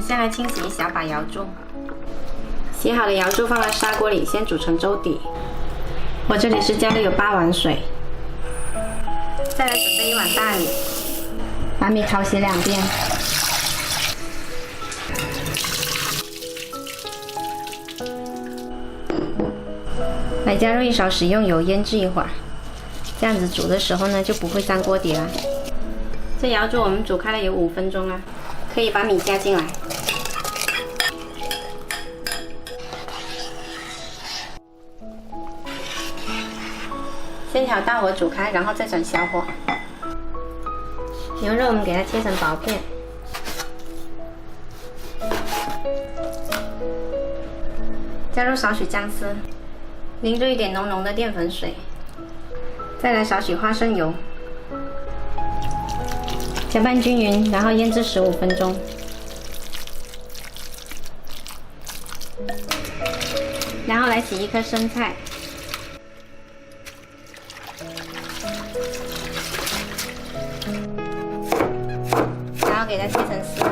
先来清洗一小把瑶柱。洗好的瑶柱放到砂锅里，先煮成粥底。我这里是家里有8碗水。再来准备1碗大米，把米淘洗2遍。来加入1勺食用油，腌制一会儿。这样子煮的时候呢，就不会粘锅底了。这瑶柱我们煮开了有5分钟了，可以把米加进来。先调大火煮开，然后再转小火。牛肉我们给它切成薄片，加入少许姜丝，淋入一点浓浓的淀粉水，再来少许花生油，搅拌均匀，然后腌制15分钟。然后来洗1颗生菜。然后给它切成丝，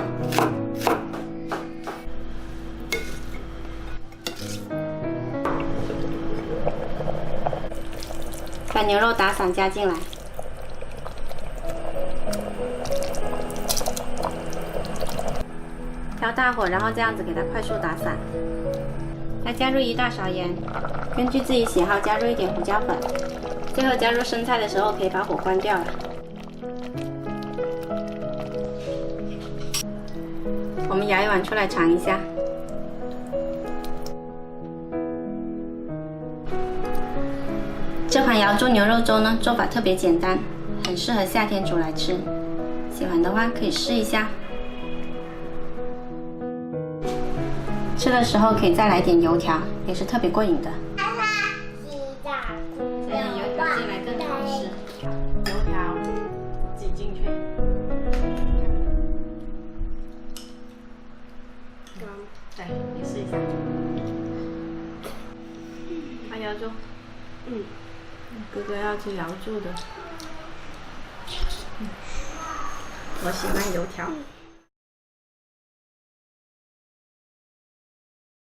把牛肉打散加进来，调大火，然后这样子给它快速打散。再加入1大勺盐，根据自己喜好加入一点胡椒粉。最后加入生菜的时候可以把火关掉了。我们舀1碗出来尝一下。这款瑶柱牛肉粥呢，做法特别简单，很适合夏天煮来吃。喜欢的话可以试一下。吃的时候可以再来点油条，也是特别过瘾的。这样油条进来更好吃。油条挤进去。对，你试一下。看瑶柱。哥哥要吃瑶柱的。我喜欢油条。